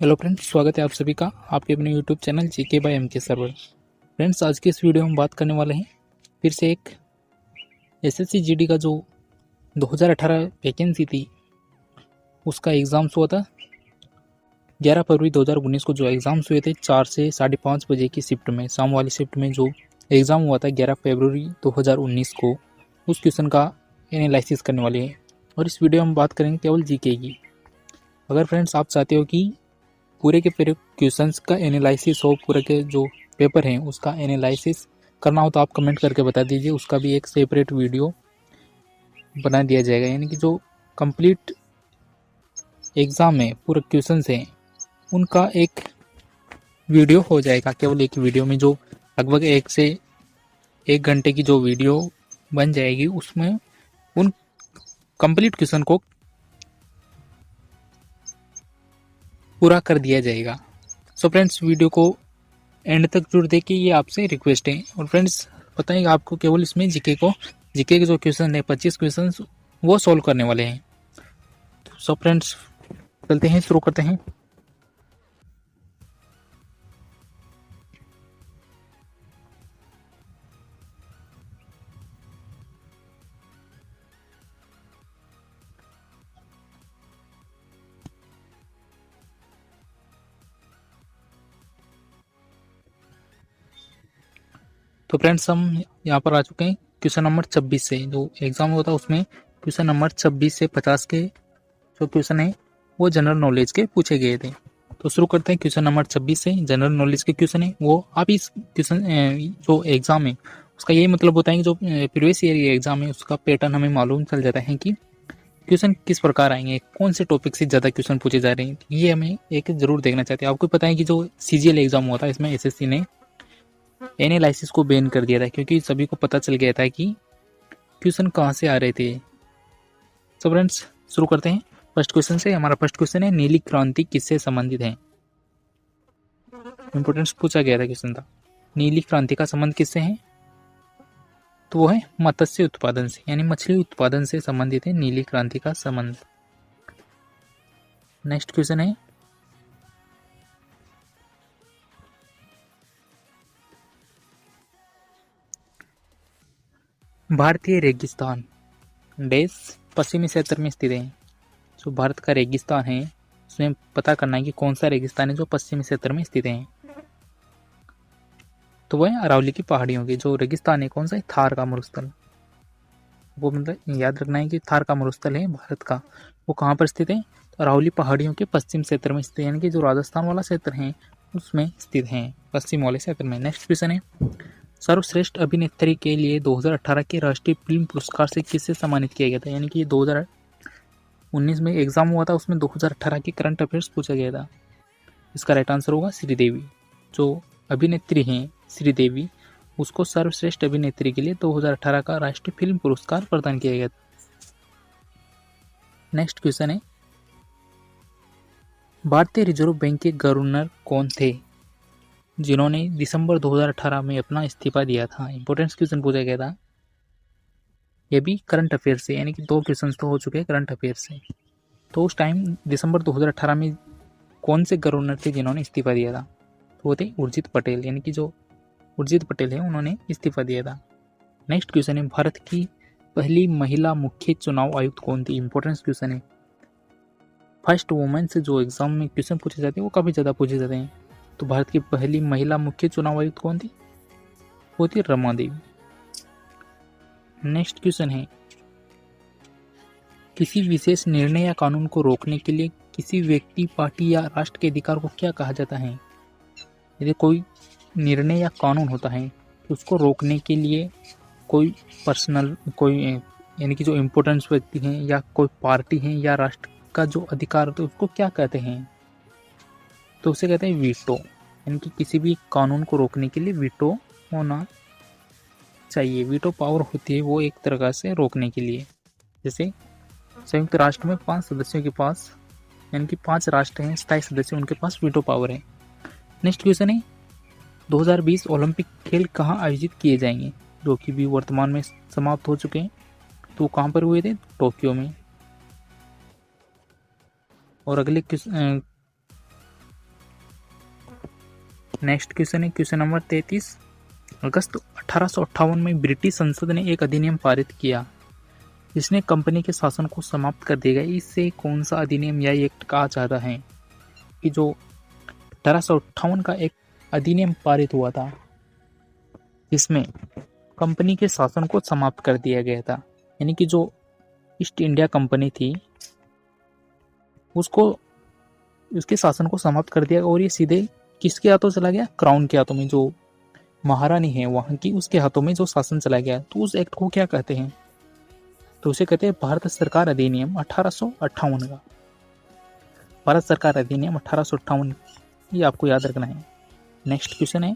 Hello friends, स्वागत है आप सभी का आपके अपने YouTube channel GK by MK server. Friends, आज की इस वीडियो में हम बात करने वाले हैं फिर से एक एसएससी जीडी का जो 2018 वैकेंसी थी उसका एग्ज़ाम्स हुआ था 11 फरवरी 2019 को। जो एग्ज़ाम्स हुए थे 4 से 5:30 बजे की शिफ्ट में, शाम वाली शिफ्ट में जो एग्ज़ाम हुआ था 11 फरवरी 2019 को, उस क्वेश्चन का एनालिसिस करने वाले हैं। और इस वीडियो में बात करेंगे केवल जीके की। अगर फ्रेंड्स आप चाहते हो कि पूरे के पूरे क्वेश्चंस का एनालिसिस हो, पूरे के जो पेपर हैं उसका एनालिसिस करना हो तो आप कमेंट करके बता दीजिए, उसका भी एक सेपरेट वीडियो बना दिया जाएगा। यानी कि जो कंप्लीट एग्ज़ाम में पूरे क्वेश्चंस हैं उनका एक वीडियो हो जाएगा, केवल एक वीडियो में, जो लगभग 1 से 1 घंटे की जो वीडियो बन जाएगी उसमें उन कंप्लीट क्वेश्चन को पूरा कर दिया जाएगा। सो फ्रेंड्स, वीडियो को एंड तक जरूर देखिए, ये आपसे रिक्वेस्ट है। और फ्रेंड्स, बताइए आपको केवल इसमें जीके के जो क्वेश्चन है 25 क्वेश्चन वो सॉल्व करने वाले हैं। सो फ्रेंड्स, चलते हैं, शुरू करते हैं। तो फ्रेंड्स, हम यहाँ पर आ चुके हैं क्वेश्चन नंबर 26 से। जो एग्जाम होता है उसमें क्वेश्चन नंबर 26 से 50 के जो क्वेश्चन है वो जनरल नॉलेज के पूछे गए थे। तो शुरू करते हैं। क्वेश्चन नंबर 26 से जनरल नॉलेज के क्वेश्चन है वो आप इस क्वेश्चन जो एग्जाम है उसका यही मतलब होता है कि जो प्रीवियस ईयर एग्जाम है उसका पैटर्न हमें मालूम चल जाता है कि क्वेश्चन किस प्रकार आएंगे, कौन से टॉपिक से ज़्यादा क्वेश्चन पूछे जा रहे हैं। ये हमें एक जरूर देखना चाहते हैं। आपको पता है कि जो सीजीएल एग्जाम हुआ था इसमें एसएससी ने एनालिसिस को बैन कर दिया था, क्योंकि सभी को पता चल गया था कि क्वेश्चन कहाँ से आ रहे थे। तो फ्रेंड्स, शुरू करते हैं फर्स्ट क्वेश्चन से। हमारा फर्स्ट क्वेश्चन है, नीली क्रांति किससे संबंधित है। इंपोर्टेंस पूछा गया था क्वेश्चन था, नीली क्रांति का संबंध किससे है, तो वो है मत्स्य उत्पादन से, यानी मछली उत्पादन से संबंधित है नीली क्रांति का संबंध। नेक्स्ट क्वेश्चन है, भारतीय रेगिस्तान देश पश्चिमी क्षेत्र में स्थित है। जो भारत का रेगिस्तान है उसमें पता करना है कि कौन सा रेगिस्तान है जो पश्चिमी क्षेत्र में स्थित है। तो वह अरावली की पहाड़ियों की जो रेगिस्तान है, कौन सा है, थार का मरुस्थल। वो मतलब याद रखना है कि थार का मरुस्थल है भारत का, वो कहाँ पर स्थित है, तो अरावली पहाड़ियों के पश्चिम क्षेत्र में स्थित है, यानी कि जो राजस्थान वाला क्षेत्र है उसमें स्थित है, पश्चिम वाले क्षेत्र में। नेक्स्ट क्वेश्चन है, सर्वश्रेष्ठ अभिनेत्री के लिए 2018 के राष्ट्रीय फिल्म पुरस्कार से किससे सम्मानित किया गया था। यानी कि 2019 में एग्जाम हुआ था, उसमें 2018 के करंट अफेयर्स पूछा गया था। इसका राइट आंसर होगा श्रीदेवी। जो अभिनेत्री हैं श्रीदेवी, उसको सर्वश्रेष्ठ अभिनेत्री के लिए 2018 का राष्ट्रीय फिल्म पुरस्कार प्रदान किया गया था। नेक्स्ट क्वेश्चन है, भारतीय रिजर्व बैंक के गवर्नर कौन थे जिन्होंने दिसंबर 2018 में अपना इस्तीफा दिया था। इंपॉर्टेंट क्वेश्चन पूछा गया था, ये भी करंट अफेयर से, यानी कि 2 क्वेश्चन तो हो चुके हैं करंट अफेयर से। तो उस टाइम दिसंबर 2018 में कौन से गवर्नर थे जिन्होंने इस्तीफा दिया था, तो वो थे उर्जित पटेल, यानी कि जो उर्जित पटेल है उन्होंने इस्तीफा दिया था। नेक्स्ट क्वेश्चन है, भारत की पहली महिला मुख्य चुनाव आयुक्त कौन थी। इंपॉर्टेंट क्वेश्चन है, फर्स्ट वुमेन से जो एग्जाम में क्वेश्चन पूछे जाते हैं वो काफ़ी ज़्यादा पूछे जाते हैं। तो भारत की पहली महिला मुख्य चुनाव आयुक्त कौन थी, वो थी रमा देवी। नेक्स्ट क्वेश्चन है, किसी विशेष निर्णय या कानून को रोकने के लिए किसी व्यक्ति, पार्टी या राष्ट्र के अधिकार को क्या कहा जाता है। यदि कोई निर्णय या कानून होता है तो उसको रोकने के लिए कोई पर्सनल, कोई यानी कि जो इम्पोर्टेंस व्यक्ति हैं या कोई पार्टी है या राष्ट्र का जो अधिकार होता है उसको क्या कहते हैं, तो उसे कहते हैं वीटो। यानी कि किसी भी कानून को रोकने के लिए वीटो होना चाहिए। वीटो पावर होती है वो एक तरह से रोकने के लिए। जैसे संयुक्त राष्ट्र में 5 सदस्यों के पास, यानी कि 5 राष्ट्र हैं स्थायी सदस्य, उनके पास वीटो पावर है। नेक्स्ट क्वेश्चन है, 2020 ओलंपिक खेल कहाँ आयोजित किए जाएंगे, जो कि भी वर्तमान में समाप्त हो चुके हैं। तो वो कहाँ पर हुए थे, टोक्यो में। और अगले नेक्स्ट क्वेश्चन है क्वेश्चन नंबर 33। अगस्त 1858 में ब्रिटिश संसद ने एक अधिनियम पारित किया जिसने कंपनी के शासन को समाप्त कर देगा। इससे कौन सा अधिनियम या एक्ट कहा जाता है कि जो 1858 का एक अधिनियम पारित हुआ था जिसमें कंपनी के शासन को समाप्त कर दिया गया था। यानी कि जो ईस्ट इंडिया कंपनी थी उसके शासन को समाप्त कर दिया और ये सीधे किसके हाथों चला गया? क्राउन के हाथों में, जो महारानी है वहां की, उसके हाथों में जो शासन चला गया। तो उस एक्ट को क्या कहते हैं? तो उसे कहते हैं भारत सरकार अधिनियम 1858 का। भारत सरकार अधिनियम 1858, ये आपको याद रखना है। नेक्स्ट क्वेश्चन है,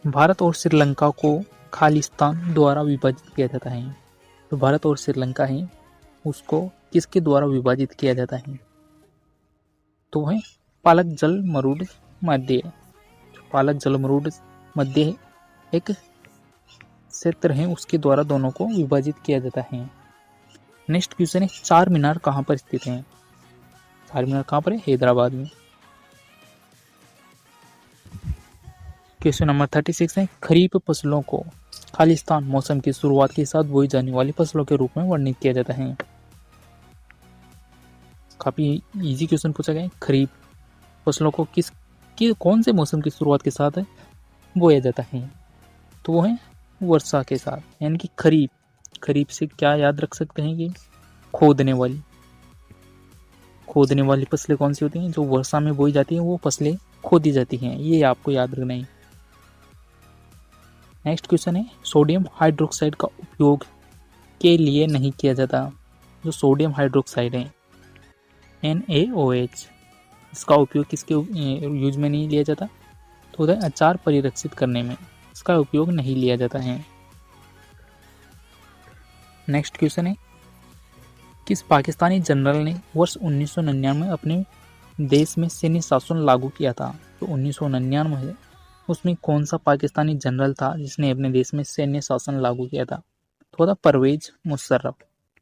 भारत और श्रीलंका को खालिस्तान द्वारा विभाजित किया जाता है। तो भारत और श्रीलंका है उसको किसके द्वारा विभाजित किया जाता है? तो है पालक जल मरुड मध्य। पालक जल मरुड मध्य एक क्षेत्र है उसके द्वारा दोनों को विभाजित किया जाता है। नेक्स्ट क्वेश्चन है, चार मीनार कहाँ पर स्थित है? चार मीनार कहाँ पर है? हैदराबाद में। क्वेश्चन नंबर 36 है, खरीफ फसलों को खालिस्तान मौसम की शुरुआत के साथ बोई जाने वाली फसलों के रूप में वर्णित किया जाता है। काफी इजी क्वेश्चन पूछा गया है। खरीफ फसलों को कौन से मौसम की शुरुआत के साथ बोया जाता है? तो वो है वर्षा के साथ, यानी कि खरीफ। खरीफ से क्या याद रख सकते हैं कि खोदने वाली फसलें कौन सी होती हैं? जो वर्षा में बोई जाती हैं वो फसलें खोदी जाती हैं, ये आपको याद रखना है। नेक्स्ट क्वेश्चन है, सोडियम हाइड्रोक्साइड का उपयोग के लिए नहीं किया जाता। जो सोडियम हाइड्रोक्साइड है NaOH, इसका उपयोग किसके यूज में नहीं लिया जाता? तो उधर अचार परिरक्षित करने में इसका उपयोग नहीं लिया जाता है। नेक्स्ट क्वेश्चन है, किस पाकिस्तानी जनरल ने वर्ष 1999 में अपने देश में सैन्य शासन लागू किया था? तो 1999 में उसमें कौन सा पाकिस्तानी जनरल था जिसने अपने देश में सैन्य शासन लागू किया था? तो था परवेज मुशर्रफ,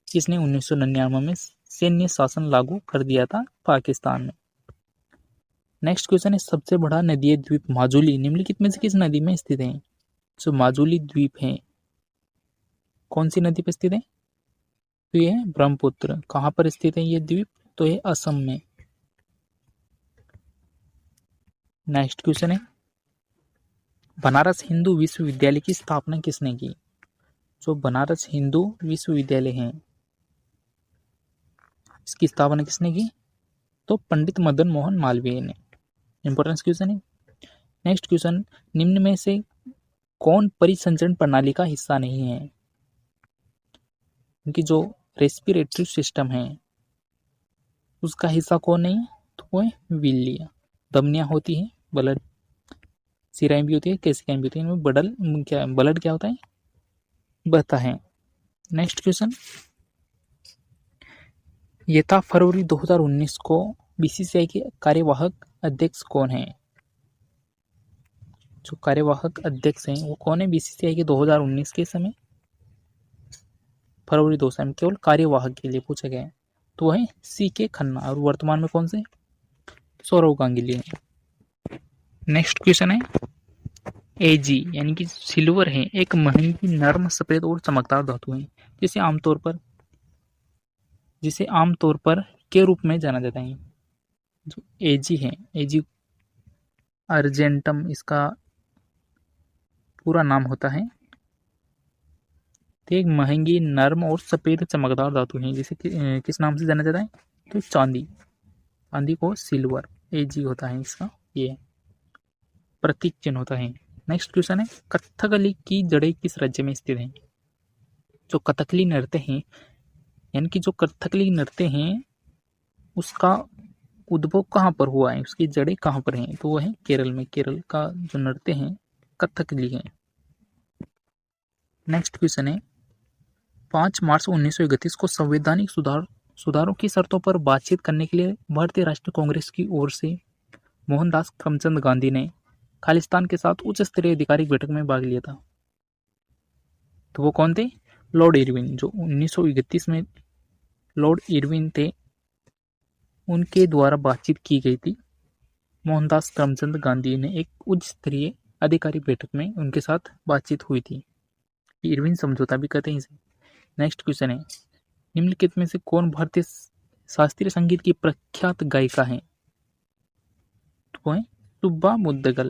जिसने 1999 में सैन्य शासन लागू कर दिया था पाकिस्तान में। नेक्स्ट क्वेश्चन है, सबसे बड़ा नदीय द्वीप माजुली निम्नलिखित में से किस नदी में स्थित है? जो माजुली द्वीप है कौन सी नदी पर स्थित है? तो ये है ब्रह्मपुत्र। कहाँ पर स्थित है ये द्वीप? तो ये असम में। नेक्स्ट क्वेश्चन है, बनारस हिंदू विश्वविद्यालय की स्थापना किसने की? जो बनारस हिंदू विश्वविद्यालय है इसकी स्थापना किसने की? तो पंडित मदन मोहन मालवीय ने। इंपॉर्टेंट क्वेश्चन है। नेक्स्ट क्वेश्चन, निम्न में से कौन परिसंचरण प्रणाली का हिस्सा नहीं है? उनकी जो रेस्पिरेटरी सिस्टम है उसका हिस्सा कौन नहीं है? तो वो है विलिया। धमनियां होती है, ब्लड सिराएं भी होती है, केसिकाएं भी होती है, इनमें ब्लड क्या होता है? बहता है। नेक्स्ट क्वेश्चन, यथा फरवरी 2019 को बीसीसीआई के कार्यवाहक अध्यक्ष कौन है? जो कार्यवाहक अध्यक्ष हैं वो कौन है बीसीसीआई के 2019 के समय? फरवरी 2 में केवल कार्यवाहक के लिए पूछा गया है। तो वह है CK खन्ना, और वर्तमान में कौन से? सौरव गांगुली है। नेक्स्ट क्वेश्चन है, Ag यानी कि सिल्वर है एक महंगी नर्म सफेद और चमकदार धातु है जिसे आमतौर पर के रूप में जाना जाता है। जो Ag है, Ag अर्जेंटम इसका पूरा नाम होता है। तो एक महंगी नर्म और सफेद चमकदार धातु है जिसे किस नाम से जाना जाता है? तो चांदी को सिल्वर Ag होता है इसका, ये प्रतीक चिन्ह होता है। नेक्स्ट क्वेश्चन है, कथकली की जड़ें किस राज्य में स्थित हैं? जो कथकली नृत्य हैं यानी कि जो कथकली नृत्य हैं उसका उद्भव कहाँ पर हुआ है, उसकी जड़ें कहाँ पर हैं? तो वो है केरल में। केरल का जो नृत्य है कथकली है। नेक्स्ट क्वेश्चन है, 5 मार्च 1931 को संवैधानिक सुधारों की शर्तों पर बातचीत करने के लिए भारतीय राष्ट्रीय कांग्रेस की ओर से मोहनदास करमचंद गांधी ने खालिस्तान के साथ उच्च स्तरीय आधिकारिक बैठक में भाग लिया था। तो वो कौन थे? Lord Irwin. जो 1931 में लॉर्ड इरविन थे उनके द्वारा बातचीत की गई थी मोहनदास करमचंद गांधी ने एक उच्च स्तरीय अधिकारी बैठक में उनके साथ बातचीत हुई थी। इरविन समझौता भी कहते हैं इसे। नेक्स्ट क्वेश्चन है, निम्नलिखित में से कौन भारतीय शास्त्रीय संगीत की प्रख्यात गायिका है? तो है सुब्बा मुद्दगल।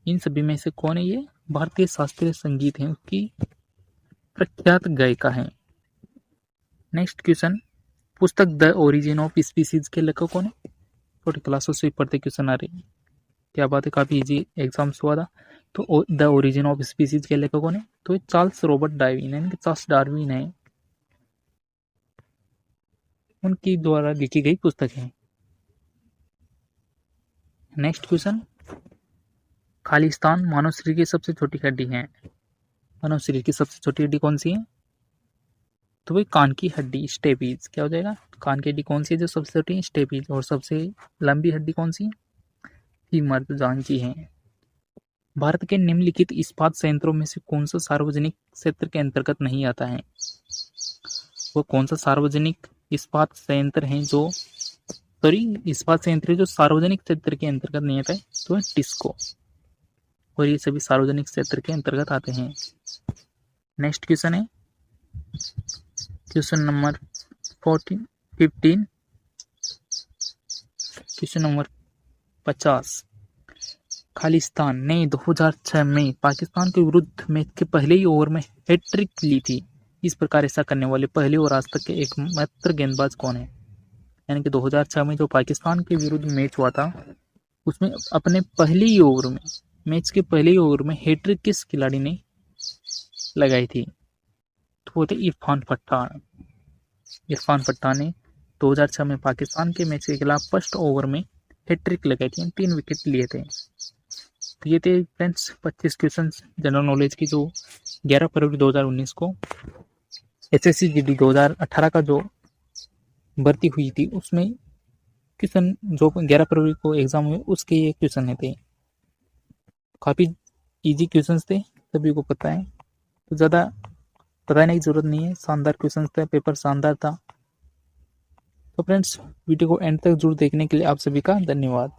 इन सभी में से कौन है ये भारतीय शास्त्रीय संगीत है उसकी प्रख्यात गायिका है? नेक्स्ट क्वेश्चन, पुस्तक द ओरिजिन ऑफ स्पीसीज के लेखक कौन है? छोटी क्लासों से पढ़ते क्वेश्चन आ रहे हैं। क्या बात है, काफी इजी एग्जाम्स हुआ था। तो द ओरिजिन ऑफ स्पीसीज के लेखक कौन है? तो चार्ल्स रॉबर्ट डार्विन, यानी कि चार्ल्स डार्विन है, उनकी द्वारा लिखी गई पुस्तक है। नेक्स्ट क्वेश्चन, खालिस्तान मानव शरीर की सबसे छोटी हड्डी है। मानव शरीर की सबसे छोटी हड्डी कौन सी है? तो वही कान की हड्डी, स्टेपीज। क्या हो जाएगा? कान की हड्डी कौन सी है जो सबसे छोटी है? स्टेपीज। और सबसे लंबी हड्डी कौन सी? फीमर, जांघ की है। भारत के निम्नलिखित इस्पात संयंत्रों में से कौन सा सार्वजनिक क्षेत्र के अंतर्गत नहीं आता है? वो कौन सा सार्वजनिक इस्पात संयंत्र है जो इस्पात संयंत्र जो सार्वजनिक क्षेत्र के अंतर्गत नहीं आता है? तो है टिस्को। और ये सभी सार्वजनिक क्षेत्र के अंतर्गत आते हैं। नेक्स्ट क्वेश्चन है question number 15। Question number 50। Khalistan ने 2006 में पाकिस्तान के विरुद्ध मैच के पहले ही ओवर में हैट्रिक ली थी। इस प्रकार ऐसा करने वाले पहले और आज तक के एकमात्र गेंदबाज कौन है? यानी कि 2006 में जो पाकिस्तान के विरुद्ध मैच हुआ था उसमें अपने पहले ही ओवर में, मैच के पहले ही ओवर में हैट्रिक किस खिलाड़ी ने लगाई थी? तो वो थे इरफान पठान। इरफान पठान ने 2006 में पाकिस्तान के मैच के खिलाफ फर्स्ट ओवर में हैट्रिक लगाई थी, 3 विकेट लिए थे। तो ये थे फ्रेंड्स 25 क्वेश्चन जनरल नॉलेज की जो 11 फरवरी 2019 को एसएससी जीडी 2018 का जो भर्ती हुई थी उसमें क्वेश्चन जो 11 फरवरी को एग्जाम हुए उसके ये क्वेश्चन थे। काफ़ी इजी क्वेश्चंस थे, सभी को पता है, तो ज़्यादा बताने की जरूरत नहीं है। शानदार क्वेश्चंस थे, पेपर शानदार था। तो फ्रेंड्स वीडियो को एंड तक जरूर देखने के लिए आप सभी का धन्यवाद।